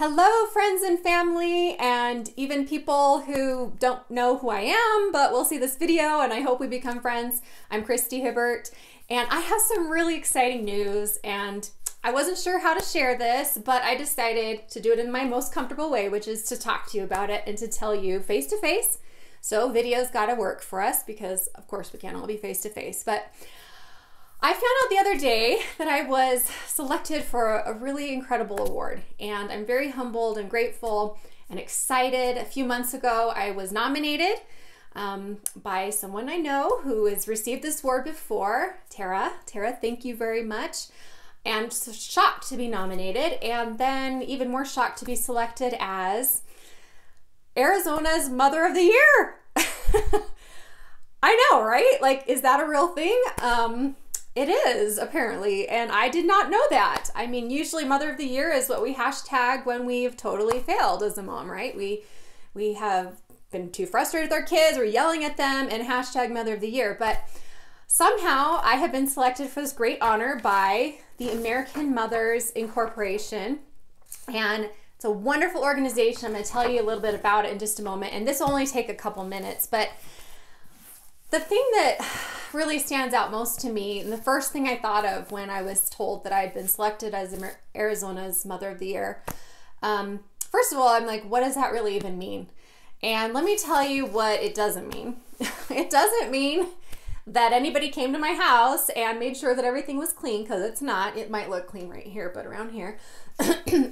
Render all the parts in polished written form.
Hello, friends and family, and even people who don't know who I am, but will see this video and I hope we become friends. I'm Christy Hibbert, and I have some really exciting news, and I wasn't sure how to share this, but I decided to do it in my most comfortable way, which is to talk to you about it and to tell you face to face. So video's gotta work for us because, of course, we can't all be face to face, but I found out the other day that I was selected for a really incredible award, and I'm very humbled and grateful and excited. A few months ago, I was nominated by someone I know who has received this award before, Tara. Tara, thank you very much. And so shocked to be nominated, and then even more shocked to be selected as Arizona's Mother of the Year. I know, right? Like, is that a real thing? It is, apparently, and I did not know that. I mean, usually Mother of the Year is what we hashtag when we've totally failed as a mom, right? We have been too frustrated with our kids, we're yelling at them, and hashtag Mother of the Year. But somehow I have been selected for this great honor by the American Mothers Incorporation, and it's a wonderful organization. I'm going to tell you a little bit about it in just a moment, and this will only take a couple minutes, but the thing that really stands out most to me, and the first thing I thought of when I was told that I had been selected as Arizona's Mother of the Year, first of all, I'm like, what does that really even mean? And let me tell you what it doesn't mean. It doesn't mean that anybody came to my house and made sure that everything was clean, because it's not. It might look clean right here, but around here.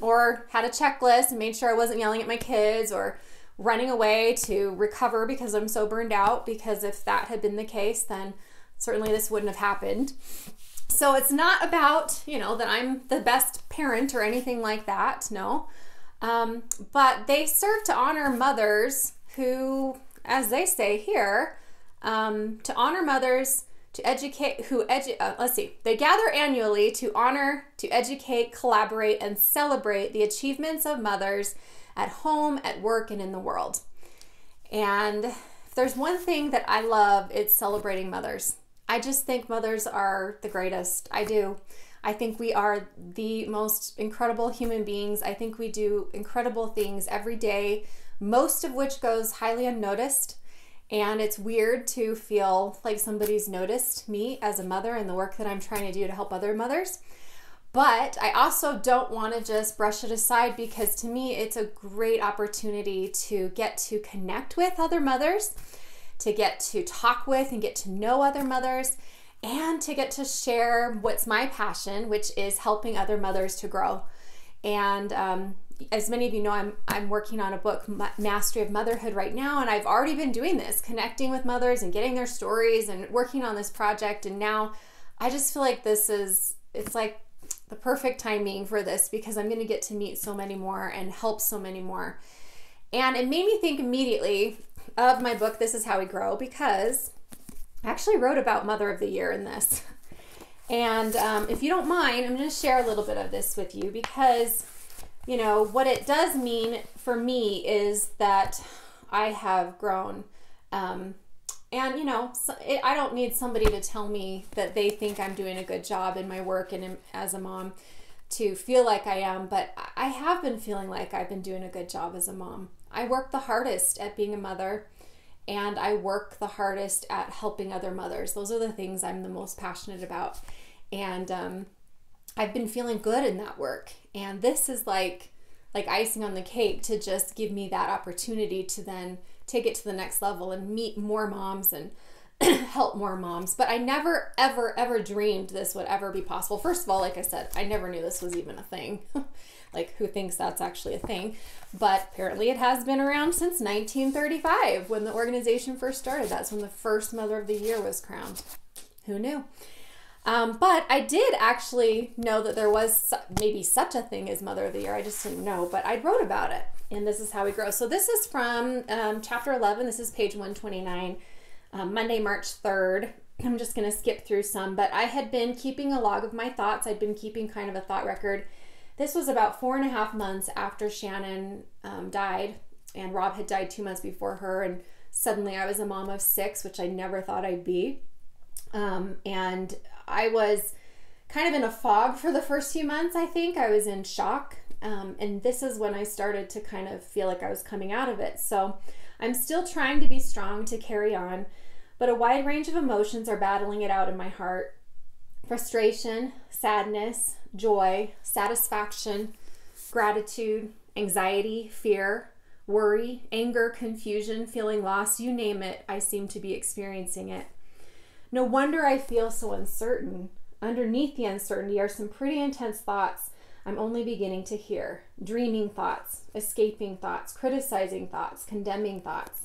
Or had a checklist and made sure I wasn't yelling at my kids or running away to recover because I'm so burned out, because if that had been the case, then certainly this wouldn't have happened. So it's not about, you know, that I'm the best parent or anything like that, no. But they serve to honor mothers who, as they say here, to honor mothers, to educate, they gather annually to honor, to educate, collaborate, and celebrate the achievements of mothers at home, at work, and in the world. And if there's one thing that I love, it's celebrating mothers. I just think mothers are the greatest. I do. I think we are the most incredible human beings. I think we do incredible things every day, most of which goes highly unnoticed. And it's weird to feel like somebody's noticed me as a mother and the work that I'm trying to do to help other mothers. But I also don't want to just brush it aside, because to me it's a great opportunity to get to connect with other mothers, to get to talk with and get to know other mothers, and to get to share what's my passion, which is helping other mothers to grow. And as many of you know, I'm working on a book, Mastery of Motherhood, right now, and I've already been doing this, connecting with mothers and getting their stories and working on this project. And now I just feel like it's like the perfect timing for this, because I'm going to get to meet so many more and help so many more. And it made me think immediately of my book, This Is How We Grow, because I actually wrote about Mother of the Year in this. And if you don't mind, I'm going to share a little bit of this with you, because, you know, what it does mean for me is that I have grown. And, you know, I don't need somebody to tell me that they think I'm doing a good job in my work and as a mom to feel like I am, but I have been feeling like I've been doing a good job as a mom. I work the hardest at being a mother, and I work the hardest at helping other mothers. Those are the things I'm the most passionate about. And I've been feeling good in that work. And this is like icing on the cake to just give me that opportunity to then take it to the next level and meet more moms and help more moms. But I never, ever, ever dreamed this would ever be possible. First of all, like I said, I never knew this was even a thing. Like, who thinks that's actually a thing? But apparently it has been around since 1935, when the organization first started. That's when the first Mother of the Year was crowned. Who knew? But I did actually know that there was maybe such a thing as Mother of the Year. I just didn't know, but I wrote about it, and This Is How We Grow. So this is from chapter 11. This is page 129, Monday, March 3rd. I'm just going to skip through some, but I had been keeping a log of my thoughts. I'd been keeping kind of a thought record. This was about 4.5 months after Shannon died, and Rob had died 2 months before her, and suddenly I was a mom of 6, which I never thought I'd be. And I was kind of in a fog for the first few months, I think. I was in shock. And this is when I started to kind of feel like I was coming out of it. So I'm still trying to be strong to carry on, but a wide range of emotions are battling it out in my heart. Frustration, sadness, joy, satisfaction, gratitude, anxiety, fear, worry, anger, confusion, feeling lost, you name it, I seem to be experiencing it. No wonder I feel so uncertain. Underneath the uncertainty are some pretty intense thoughts I'm only beginning to hear. Dreaming thoughts, escaping thoughts, criticizing thoughts, condemning thoughts.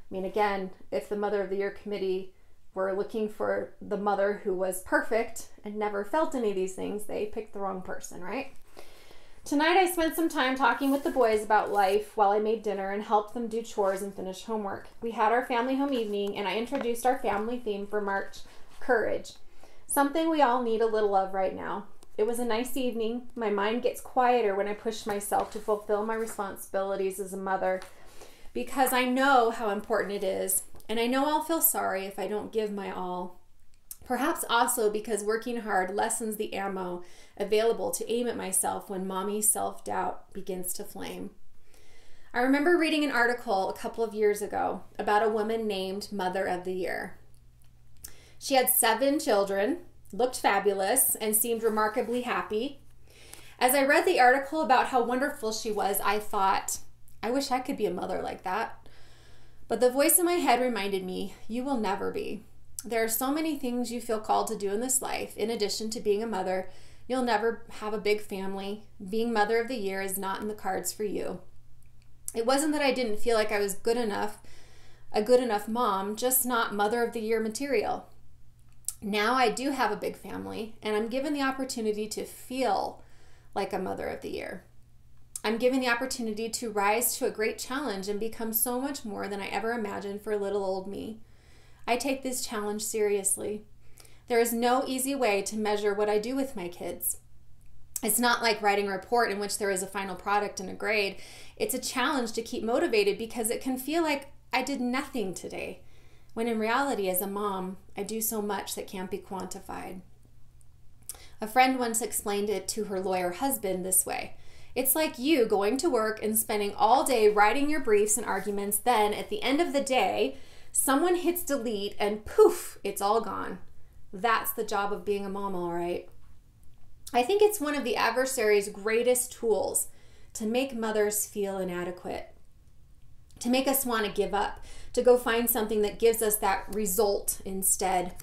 I mean, again, if the Mother of the Year committee were looking for the mother who was perfect and never felt any of these things, they picked the wrong person, right? Tonight I spent some time talking with the boys about life while I made dinner and helped them do chores and finish homework. We had our family home evening and I introduced our family theme for March, courage. Something we all need a little of right now. It was a nice evening. My mind gets quieter when I push myself to fulfill my responsibilities as a mother because I know how important it is, and I know I'll feel sorry if I don't give my all. Perhaps also because working hard lessens the ammo available to aim at myself when mommy's self-doubt begins to flame. I remember reading an article a couple of years ago about a woman named Mother of the Year. She had 7 children, looked fabulous, and seemed remarkably happy. As I read the article about how wonderful she was, I thought, I wish I could be a mother like that. But the voice in my head reminded me, you will never be. There are so many things you feel called to do in this life. In addition to being a mother, you'll never have a big family. Being Mother of the Year is not in the cards for you. It wasn't that I didn't feel like I was a good enough mom, just not Mother of the Year material. Now I do have a big family, and I'm given the opportunity to feel like a Mother of the Year. I'm given the opportunity to rise to a great challenge and become so much more than I ever imagined for little old me. I take this challenge seriously. There is no easy way to measure what I do with my kids. It's not like writing a report in which there is a final product and a grade. It's a challenge to keep motivated because it can feel like I did nothing today, when in reality, as a mom, I do so much that can't be quantified. A friend once explained it to her lawyer husband this way. It's like you going to work and spending all day writing your briefs and arguments, then at the end of the day, someone hits delete and poof, it's all gone. That's the job of being a mom, all right. I think it's one of the adversary's greatest tools to make mothers feel inadequate, to make us want to give up, to go find something that gives us that result instead.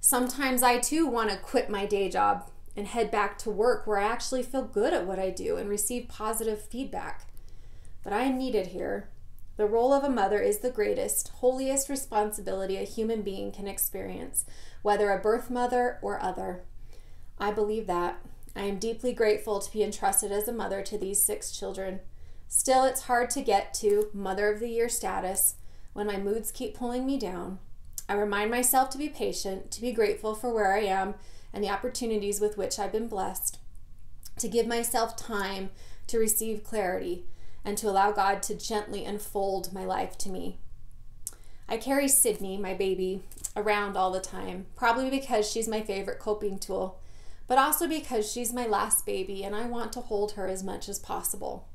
Sometimes I too want to quit my day job and head back to work where I actually feel good at what I do and receive positive feedback. But I am needed here. The role of a mother is the greatest, holiest responsibility a human being can experience, whether a birth mother or other. I believe that. I am deeply grateful to be entrusted as a mother to these 6 children. Still, it's hard to get to Mother of the Year status when my moods keep pulling me down. I remind myself to be patient, to be grateful for where I am and the opportunities with which I've been blessed, to give myself time to receive clarity, and to allow God to gently unfold my life to me. I carry Sydney, my baby, around all the time, probably because she's my favorite coping tool, but also because she's my last baby and I want to hold her as much as possible.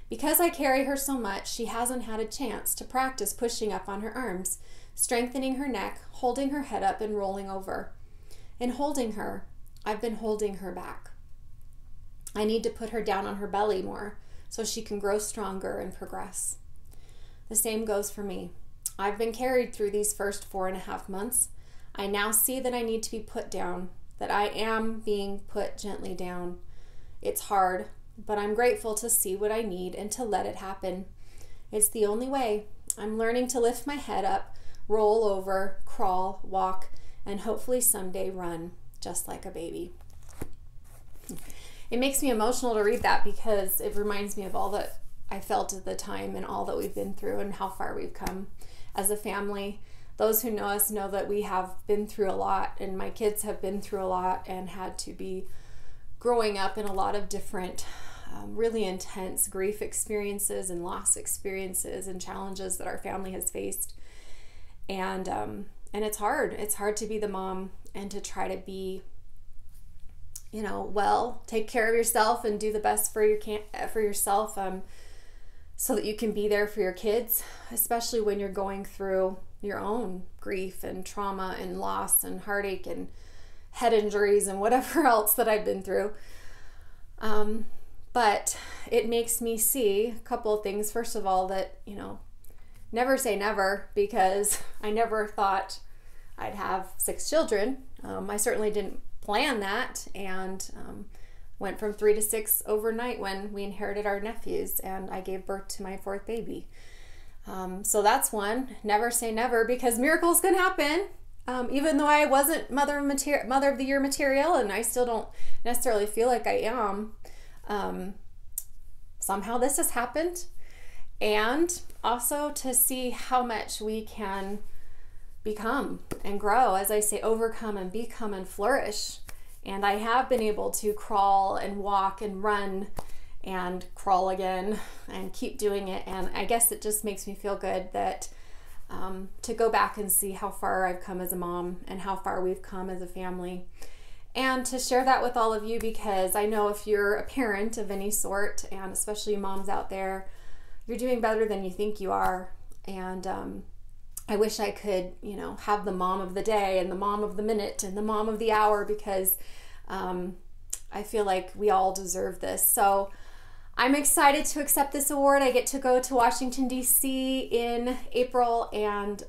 Because I carry her so much, she hasn't had a chance to practice pushing up on her arms, strengthening her neck, holding her head up and rolling over. In holding her, I've been holding her back. I need to put her down on her belly more so she can grow stronger and progress. The same goes for me. I've been carried through these first 4.5 months. I now see that I need to be put down, that I am being put gently down. It's hard, but I'm grateful to see what I need and to let it happen. It's the only way. I'm learning to lift my head up, roll over, crawl, walk, and hopefully someday run, just like a baby. It makes me emotional to read that because it reminds me of all that I felt at the time and all that we've been through and how far we've come as a family. Those who know us know that we have been through a lot, and my kids have been through a lot and had to be growing up in a lot of different really intense grief experiences and loss experiences and challenges that our family has faced. And it's hard. It's hard to be the mom and to try to be well, take care of yourself and do the best for yourself, so that you can be there for your kids, especially when you're going through your own grief and trauma and loss and heartache and head injuries and whatever else that I've been through. But it makes me see a couple of things. First of all, that, never say never, because I never thought I'd have 6 children. I certainly didn't plan that, and went from 3 to 6 overnight when we inherited our nephews, and I gave birth to my 4th baby. So that's one. Never say never, because miracles can happen. Even though I wasn't mother of the year material, and I still don't necessarily feel like I am, somehow this has happened. And also to see how much we can become and grow, as I say, overcome and become and flourish. And I have been able to crawl and walk and run and crawl again and keep doing it. And I guess it just makes me feel good that to go back and see how far I've come as a mom and how far we've come as a family, and to share that with all of you, because I know if you're a parent of any sort, and especially moms out there, you're doing better than you think you are. And I wish I could, have the mom of the day and the mom of the minute and the mom of the hour, because I feel like we all deserve this. So I'm excited to accept this award. I get to go to Washington, D.C. in April and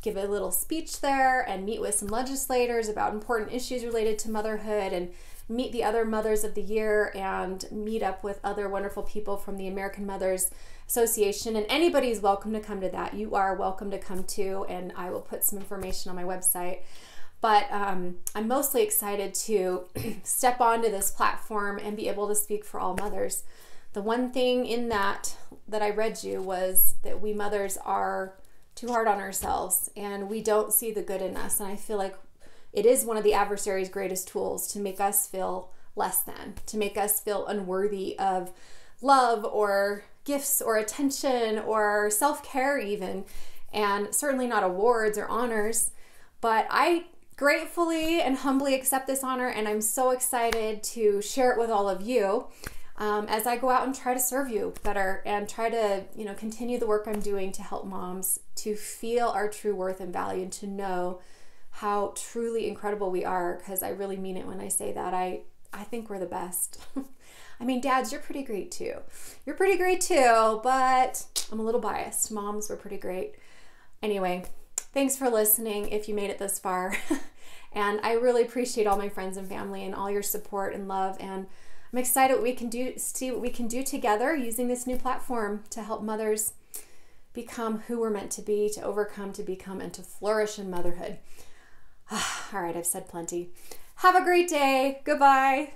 give a little speech there and meet with some legislators about important issues related to motherhood, and meet the other Mothers of the Year, and meet up with other wonderful people from the American Mothers Association. And anybody's welcome to come to that. You are welcome to come too, and I will put some information on my website. But I'm mostly excited to step onto this platform and be able to speak for all mothers. The one thing in that I read you was that we mothers are too hard on ourselves, and we don't see the good in us. And I feel like it is one of the adversary's greatest tools to make us feel less than, to make us feel unworthy of love or gifts or attention or self-care even, and certainly not awards or honors. But I gratefully and humbly accept this honor, and I'm so excited to share it with all of you as I go out and try to serve you better, and try to continue the work I'm doing to help moms to feel our true worth and value, and to know how truly incredible we are, because I really mean it when I say that. I think we're the best. I mean, dads, you're pretty great too. You're pretty great too, but I'm a little biased. Moms, we're pretty great. Anyway, thanks for listening if you made it this far. And I really appreciate all my friends and family and all your support and love. And I'm excited see what we can do together using this new platform to help mothers become who we're meant to be, to overcome, to become, and to flourish in motherhood. All right, I've said plenty. Have a great day. Goodbye.